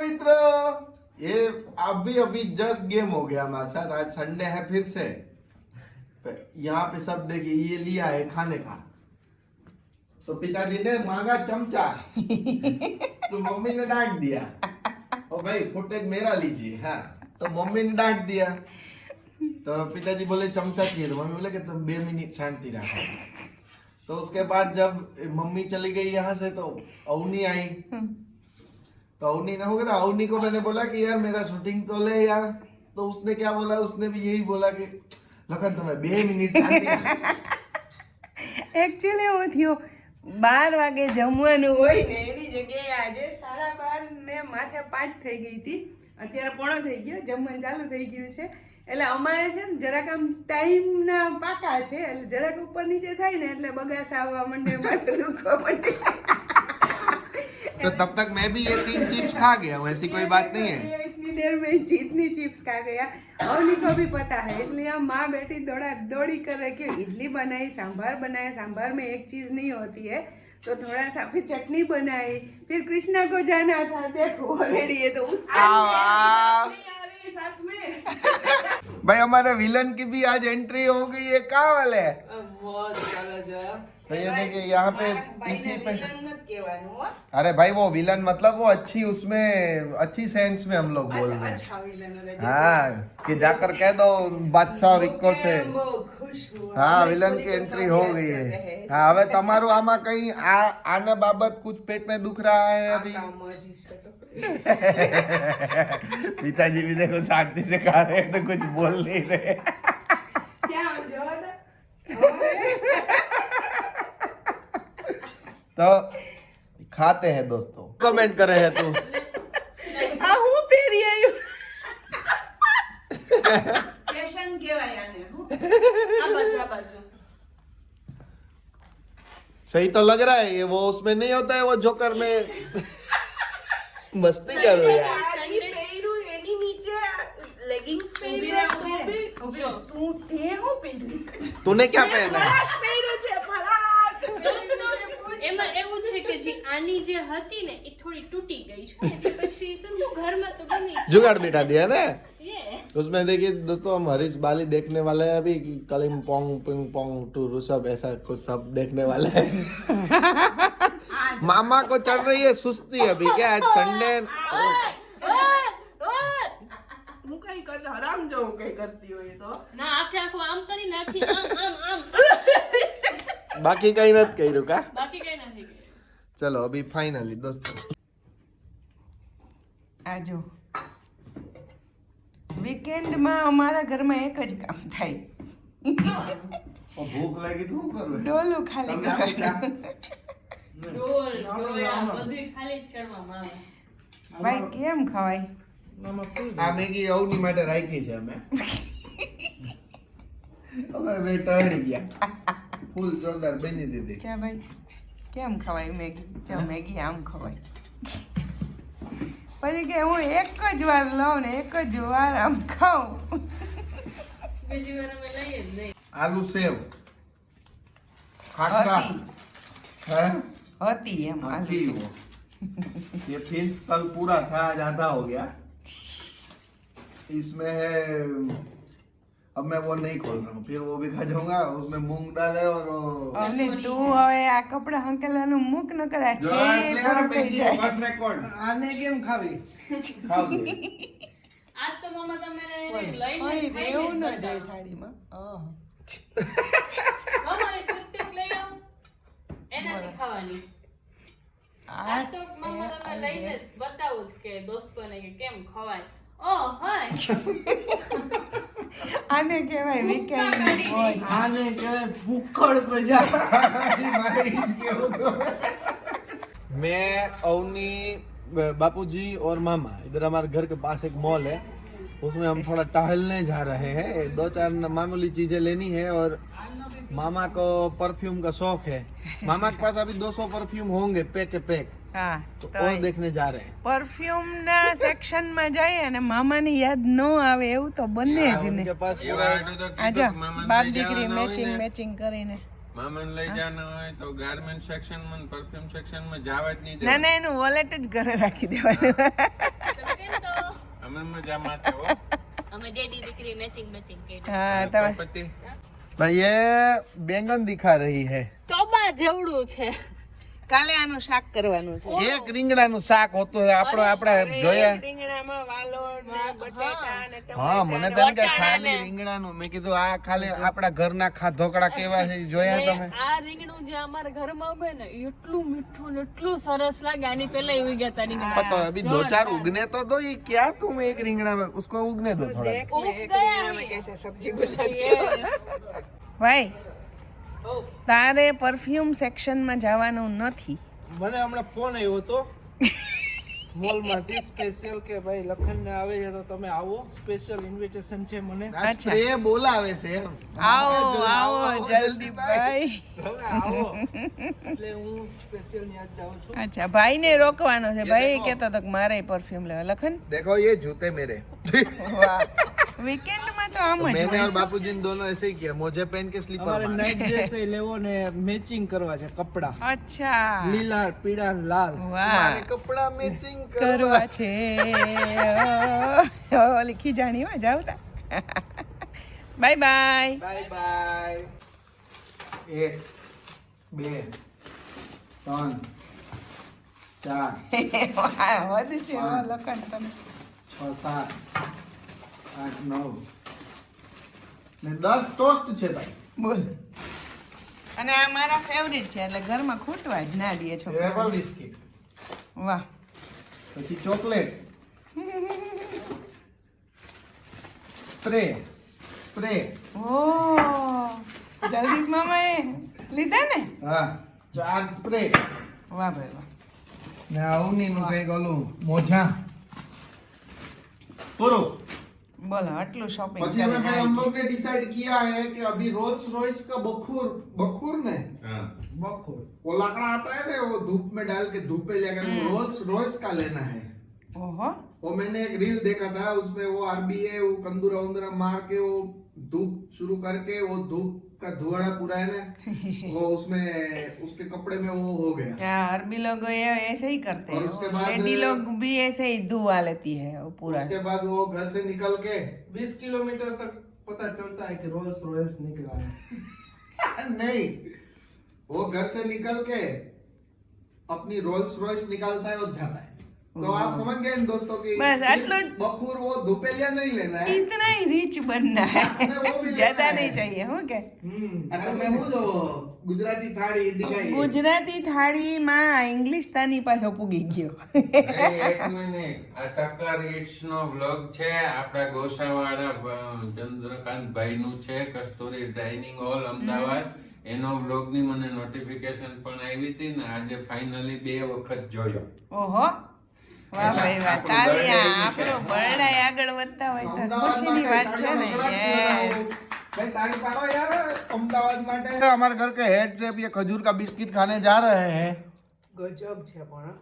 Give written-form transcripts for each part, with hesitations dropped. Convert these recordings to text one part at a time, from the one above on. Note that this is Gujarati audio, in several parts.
मित्रों, ये अभी जस्ट गेम हो गया हमारे साथ। आज संडे है फिर से। यहाँ पे सब देखिए, ये लिया है खाने का, तो पिताजी ने मांगा चमचा तो मम्मी ने डांट दिया, और भाई फुटेज मेरा लीजिए। हाँ, तो मम्मी ने डांट दिया, तो पिताजी बोले चमचा चाहिए, तो मम्मी बोले कि तुम 2 मिनट शांति रखो। तो उसके बाद जब मम्मी चली गई यहाँ से, तो अवनी आई, तो अवनी ने हो गया, अवनी को मैंने बोला कि यार मेरा शूटिंग तो ले यार, तो उसने क्या बोला, उसने भी यही बोला कि लखन तुम्हें 2 મિનિટ એકચ્યુઅલી એવું થયું 12 વાગે જમવાનું હોય ને એની જગ્યાએ આજે 12:30 ને માથે 5 થઈ ગઈ હતી, અત્યારે પોણો થઈ ગયો, જમવાનું ચાલુ થઈ ગયું છે। એટલે અમારે છે ને જરાક આમ ટાઈમના પાકા છે, એટલે જરાક ઉપર નીચે થાય ને એટલે બગાસ આવવા માંડે, માથું દુખવા માંડે। तो तब तक मैं भी ये 3 चिप्स खा गया हूँ, ऐसी कोई बात नहीं है। इतनी देर में जितनी चिप्स खा गया, अवनी को भी पता है, इसलिए हम माँ बेटी दौड़ा दौड़ी कर रहे कि इडली बनाई, सांभर बनाए, सांभर में एक चीज नहीं होती है, तो थोड़ा सा फिर चटनी बनाई, फिर कृष्णा को जाना था, देखो ऑलरेडी है तो उसका साथ में भाई हमारे विलन की भी आज एंट्री हो गई है। कहाँ वाले बहुत चला तो ये देखिए यहाँ पे इसी पे, अरे भाई वो विलन मतलब वो अच्छी, उसमें अच्छी सेंस में हम लोग बोल रहे हैं। हाँ, कि जाकर कह दो बादशाह और इक्को से, हाँ विलन की एंट्री हो गई है। हाँ, હવે તમારું આમાં કઈ આને બાબત कुछ पेट में दुख रहा है अभी? पिताजी भी देखो शांति से खा रहे हैं, तो कुछ बोल नहीं रहे। तो खाते हैं दोस्तों। कमेंट करे है तू હું પહેરી આવ્યું ફેશન કહેવાય આને હું આ બાજુ सही तो लग रहा है ये, वो उसमें नहीं होता है वो जोकर में मस्ती करो यार। સાડી પહેર્યું એની નીચે લેગિંગ્સ પહેર્યું જો તું તે હું પહેર્યું तूने क्या पहना है? પહેર્યું છે ફરાક એમાં એવું છે કે જે આની જે હતી ને એ થોડી તૂટી ગઈ છે, એટલે પછી તો શું ઘરમાં તો બની जुगाड़ बिठा दिया ना। ये उसमें देखिए दोस्तों, हम हरीश बाली देखने वाले हैं अभी, कलिंग पोंग पिंग पोंग टू सब ऐसा कुछ सब देखने वाले हैं। मामा को चढ़ रही है सुस्ती अभी, क्या आज संडे। હું કઈ કરતો હરામ જો હું કઈ કરતી હોય તો ના આખે આખું આમ કરી નાખી, આમ बाकी कहीं नहीं कही रुका। બાકી કઈ નથી। चलो अभी फाइनली दोस्तों, આજો વીકેન્ડમાં અમારા ઘરમાં એક જ કામ થાય, भूख लगी तो करो ડોલું ખાલી કરવાનું। ડોલ ડોયા બધું ખાલી જ કરવામાં આવે। ભાઈ કેમ ખવાય? આ મેગી અવની માટે રાખી છે અમે, હવે બે ટણી ગયા, ફૂલ જોરદાર બની દીધી। ક્યાં ભાઈ કેમ ખવાય મેગી? જો મેગી આમ ખવાય, પછી કે હું એક જ વાર લઉં ને એક જ વાર આમ ખાઉં। બીજી વાર અમે લઈએ જ નહીં। आलू सेव खाखरा है, હતી એમ हाँ, આલू थी સેવ। वो। ये फिंस कल पूरा था, आज आधा हो गया। इसमें है, अब मैं वो नहीं खोल रहा हूँ, फिर वो भी खा जाऊंगा। उसमें मूंग दाल है और અવની તું હવે આ કપડા હંકેલાનું મુક ન કરે, આ છે પૂરું થઈ જાય। આને કેમ ખાવી? खाओ दे। આજ તો મામા તમે લઈને ઓય ખાઈ રેવું ન લેતા। જોઈએ થાળીમાં। મામા એક ટૂથપીક લઈ આવો, એનાથી ખાવાની। આ તો મામા તમે લઈને જ બતાવો જ કે દોસ્તોને કે કેમ ખવાય। ઓ હાય આને કહેવાય વીકેન્ડ મોજ। આને કહેવાય ભૂખડ પ્રજા। मैं अवनी बापूजी और मामा, इधर हमारे घर के पास एक मॉल है, उसमें हम थोड़ा टहलने जा रहे हैं। 2-4 मामूली चीजें लेनी है, और मामा को परफ्यूम का शौक है। मामा के पास अभी 200 परफ्यूम होंगे पैक के पैक, હા तो તો और देखने जा रहे हैं। પરફ્યુમના સેક્શનમાં જાય અને મામાની યાદ ન આવે એવું તો બને જ નહીં। उनके पास पूरा આજો બાપ દીકરી મેચિંગ કરીને। મામાને લઈ જવાના હોય તો ગાર્મેન્ટ સેક્શન માં, પરફ્યુમ સેક્શન માં જવા જ નહીં ના ના એનું વોલેટ જ ઘરે રાખી દેવાનું। અમે મજામાં છે હો. અમે ડેડી દીકરી મેચિંગ કરી હા તમે પતિ भाई ये बैंगन दिखा रही है ટોબા જેવડું છે કાલે આનું શાક કરવાનું છે એક રીંગણાનું શાક હોતું આપણે જોયા રીંગણામાં વાલોળ ને બટેટા ને હા મને તો એમ કે ખાલી રીંગણાનું મેં કીધું આ ખાલી આપણા ઘરના ખાધોકડા કેવા છે ઈ જોયા તમે આ રીંગણું જે અમારા ઘરમાં ઉગે ને એટલું મીઠું ને એટલું સરસ લાગે આની પહેલા ઉઈ ગયા તા રીંગણા तो अभी दो चार उगने तो दो ये क्या तुम एक રીંગણા में उसको उगने दो थोड़ा ઉગ ગયા અમે. कैसे सब्जी बनाती ભાઈ તારે પરફ્યુમ સેક્શનમાં જવાનું નથી મને હમણાં ફોન આવ્યો હતો મોલમાંથી સ્પેશિયલ કે ભાઈ લખનને આવે છે તો તમે આવો સ્પેશિયલ ઇન્વિટેશન છે મને સ્પ્રે બોલાવે છે આવો આવો જલ્દી ભાઈ એટલે હું સ્પેશિયલ ત્યાં જ જાઉં છું અચ્છા ભાઈને રોકવાનો છે ભાઈ કહેતો હતો કે મારે પરફ્યુમ લેવા લખન देखो ये जूते मेरे વાહ વીકેન્ડમાં તો આમ જ मैंने હોય और बापूजी ने दोनों ऐसे ही किया मुझे पहन के स्लीपर અમારે मारा નાઇટ ડ્રેસ લેવો ને મેચિંગ કરવા છે કપડા અચ્છા લીલા પીળા ને લાલ વાહ हमारे कपड़ा मैचिंग કરવા છે ઓલી ખીજાણીમાં જાવ તા બાય બાય बाय बाय 1 2 3 4 વધુ છે હો લખન તને 6 7 8 9 ને 10 ટોસ્ટ છે ભાઈ બોલ અને આ મારા ફેવરિટ છે એટલે ઘરમાં ખૂટવા જ ના દે છો રેવલ બિસ્કિટ વાહ પછી ચોકલેટ સ્પ્રે સ્પ્રે ઓ જલ્દી મામાએ લીધા ને હા 4 સ્પ્રે વાહ ભાઈ વાહ ને અવની નું કઈક ઓલું મોજા પૂરું બોલો આટલું શોપિંગ પછી हमें हम लोग ने डिसाइड किया है कि अभी रोल्स रॉयस का बखूर ने હા બખોર वो लकड़ा आता है ना वो धूप में डाल के धूप पे लेकर रोल्स रॉयस का लेना है ઓહો वो मैंने एक रील देखा था उसमें वो आरबीए वो कंदूरा वंदूरा मार के वो धूप शुरू करके वो धूप का धुआं पूरा है ना वो उसमें उसके कपड़े में वो हो गया हाँ अरबी लोग ये ऐसे ही करते और हैं उसके बाद- लेडी लोग भी ऐसे ही धुआ लेती है वो पूरा उसके बाद वो घर से निकल के 20 किलोमीटर तक पता चलता है कि रोल्स रॉयस निकला है नहीं वो घर से निकल के अपनी रोल्स रॉयस निकालता है और जाता है तो आप समझ गए इन दोस्तों की बस, सिर्फ आटलो- बखूर वो धुपेलिया नहीं लेना है इतना ही रिच बनना है वो भी ज्यादा लेना है। नहीं चाहिए हो क्या तो मैं हूँ जो गुजराती थाળી दिखाई ગુજરાતી થાળીમાં ઇંગ્લિશ તાની પાછો પૂગી ગયો એક મિનિટ આ ટક્કર ઇટ્સ નો બ્લોગ છે આપણા ગોસાવાડા ચંદ્રકાંતભાઈ નું છે કસ્તુરી ડાઇનિંગ હોલ અમદાવાદ એનો બ્લોગ ની મને નોટિફિકેશન પણ આવી હતી ને આજે ફાઇનલી 2 વખત જોયો ઓહો વાહ ભાઈ વાહ આપણું તાલિયા birthday આપણો છે. બરડાઈ આગળ વધતા હોય તો અમદાવાદ ખુશીની વાત છે ને યસ भाई ताली पाड़ो यार अहमदाबाद માટે हमारे घर के हेड शेफ ये खजूर का बिस्किट खाने जा रहे हैं ગજબ છે પણ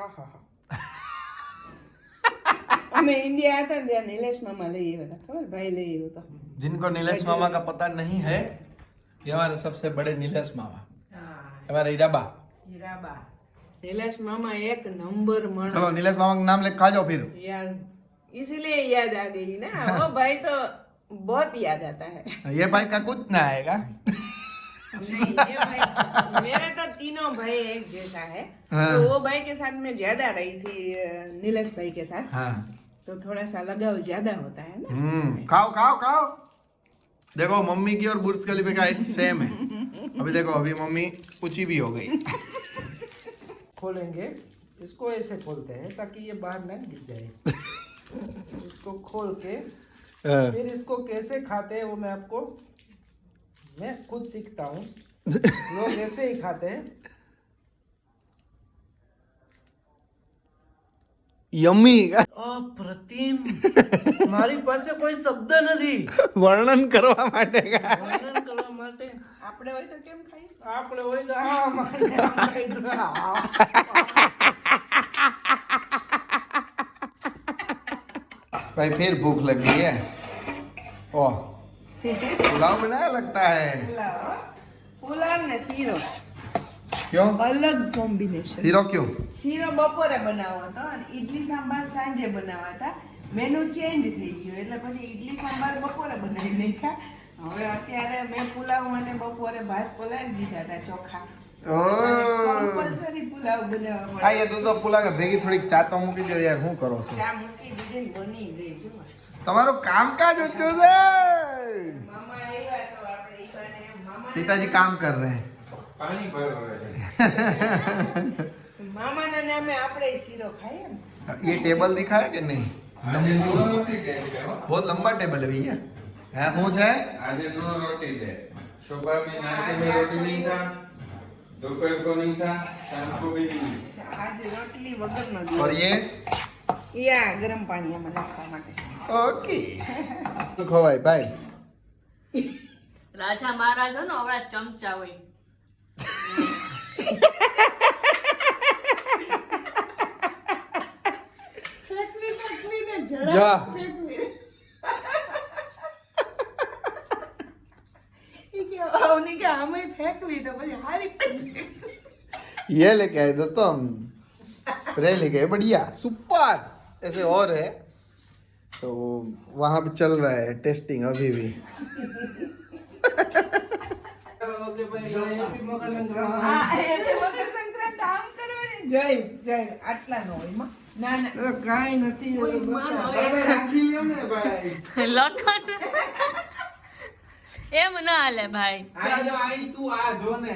આહા અમે ઇન્ડિયા હતા ને ત્યાં નિલેશ મામા લઈ આવ્યા હતા ખબર ભાઈ લઈ આવ્યો હતો जिनको नीलेश मामा का पता नहीं है ये हमारे सबसे बड़े नीलेश मामा हमारे हीराबा हीराबा निलेश मामा एक नंबर मानो चलो नीलेश मामा का नाम ले खा जाओ फिर यार इसीलिए याद आ गई ना वो भाई तो बहुत याद आता है ये भाई का कुछ ना आएगा नहीं ये भाई मेरे तो तीनों भाई एक जैसा है हाँ। तो वो भाई के साथ मैं ज्यादा रही थी नीलेश भाई के साथ हाँ तो थोड़ा सा लगाव ज्यादा होता है ना खाओ खाओ खाओ देखो मम्मी की और बुर्ज खलीफा का हाइट सेम है अभी देखो अभी मम्मी ऊंची भी हो गई खोलेंगे इसको ऐसे खोलते हैं ताकि ये बाहर ना गिर जाए इसको खोल के फिर इसको कैसे खाते हैं वो मैं खुद सीखता हूँ लोग ऐसे ही खाते हैं यम्मी અપ્રતિમ મારી પાસે કોઈ શબ્દ નથી વર્ણન કરવા માટે વર્ણન કરવા માટે આપણે હોય તો કેમ ખાઈ આપણે હોય તો આ માને આ ખાઈ આ. भाई फिर भूख लगी है ओह पुलाव बनाया लगता है પુલાવ પુલાવ ને શીરો क्यों અલગ કોમ્બિનેશન सीरो क्यों શીરો બપોરે બનાવો હતો અને ઈડલી સાંભાર સાંજે બનાવવા હતા. મેનુ ચેન્જ થઈ ગયો એટલે પછી ઈડલી સાંભાર બપોરે બનાવી નાખ્યા. હવે અત્યારે મેં પુલાવ માટે બપોરે ભાત પલાળી દીધા હતા ચોખા. કમ્પલસરી પુલાવ બનાવવા હા પડે. એ તો પુલા ભેગી થોડીક ચા તો મૂકી દો યાર, શું કરો છો? ચા મૂકી દીધી ને બની ગઈ જો. તમારું કામકાજ ઊંચું છે. મામા આવ્યા તો આપણે ઈ બાને મામા પિતાજી કામ કર રહે हैं. પાણી ભરો મામાના નામે આપણે શીરો ખાઈએ ને. ये टेबल दिखाया कि नहीं? રોટી ડે છે હો. बहुत लंबा टेबल है भैया. है हो जाए આજે નો રોટી डे सुबह में नाश्ते में रोटी नहीं था, दोपहर को नहीं था, शाम को भी नहीं. આજે રોટલી વગરનો और ये યા ગરમ પાણી એમાં નાખવા માટે. ओके तो खवाय भाई. રાજા મહારાજ હો ને આવડા ચમચા હોય. જા ઈ કે આવની કે આમેય ફેંકવી તો પછી હારી પડી. ये लेके आए दोस्तों हम स्प्रे लेके आए बढ़िया सुपर. ऐसे और है तो वहाँ पे चल रहा है टेस्टिंग अभी भी. હા એટલે મકર સંક્રાંત આમ કરવાની. જય જય આટલા નો હોય માં. ના ના કાઈ નથી. રાખી લ્યો ને ભાઈ. લખન એમ ના હાલે ભાઈ. આ જો આઈ તું આ જો ને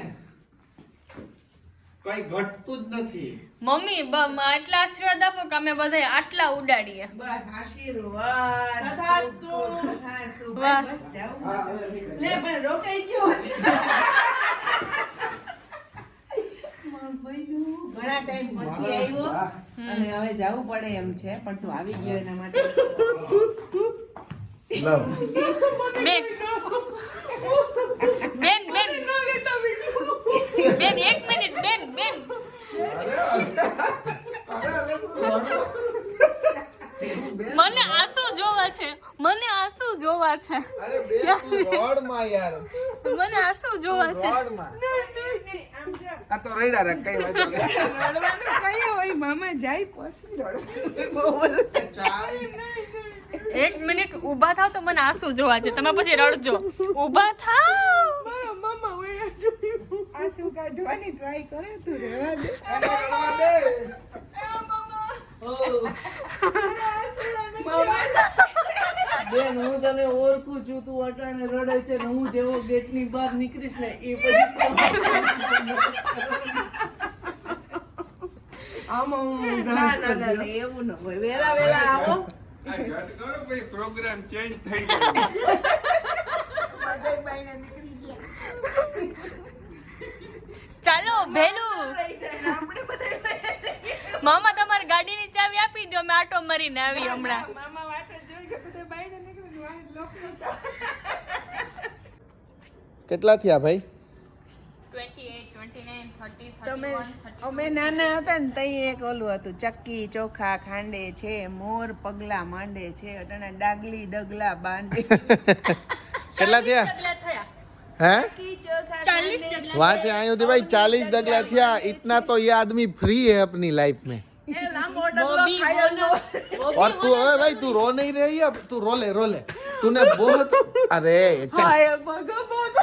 કઈ ઘટતું જ નથી. મમ્મી આટલા આશીર્વાદ આપો કે અમે બધા આટલા ઉડાડીએ. બસ આશીર્વાદ તથાસ્તુ. તથાસ્તુ. વાહ. બસ જાવ લે પણ રોકાઈ ગયો. ઘણા ટાઈમ પછી આવ્યો અને હવે જવું પડે એમ છે પણ તું આવી ગયો એના માટે. લવ બેન બેન બેન બેન એક મિનિટ બેન બેન મને આંસુ જોવા છે, મને આંસુ જોવા છે, અરે બે તું રોડ માં યાર મને આંસુ જોવા છે. રોડ માં આ તો રેડા રે કઈ વાત નહીં. રડવાનું કઈ હોય મામા જાય પછી રડવાનું. ચાવી એક મિનિટ ઊભા થાવ તો મને આંસુ જોવા છે, તમે પછી રડજો. ઊભા થાવ. મામા ઓય આંસુ કાઢવાની ટ્રાય કરે તું રહેવા દે. રડવા દે. બેન હું તને ઓળખું છું, તું અટાણે રડે છે ને હું જેવો ગેટની બહાર નીકળીશ ને એ પછી ના ના ના એવું ન હોય. વેલા વેલા આવો. આ ઘટ કરો પછી પ્રોગ્રામ ચેન્જ થઈ ગયો. બધાય બાઈને નીકળી ગયા. ચાલો ભેલું. મામા તમારી ગાડીની ચાવી આપી દો, મેં આટો મારીને આવી હમણાં. મામા વાટ જ જોઈ કે બધા બાઈને નીકળી ગયા. લોક કેટલા થયા ભાઈ? 28, 29, 30, તમે 31, 32. અમે નાના હતા ને તઈ એક ઓલું હતું ચક્કી ચોખા ખાંડે છે, મોર પગલા માંડે છે, અટાણે ડાગલી ડગલા બાંધે છે. કેટલા થયા? ડગલા થયા. हैं? ચક્કી ચોખા 40 ખાંડે डगला. वहाँ से आए होते भाई 40 डगला थिया. इतना तो ये आदमी फ्री है अपनी लाइफ में. એ લાંબો वो ડગલો भी ખાયો होना, वो भी और तू होना अरे भाई तू रो नहीं रही है, तू रो ले तूने बहुत अरे चल હાય ભગો ભગો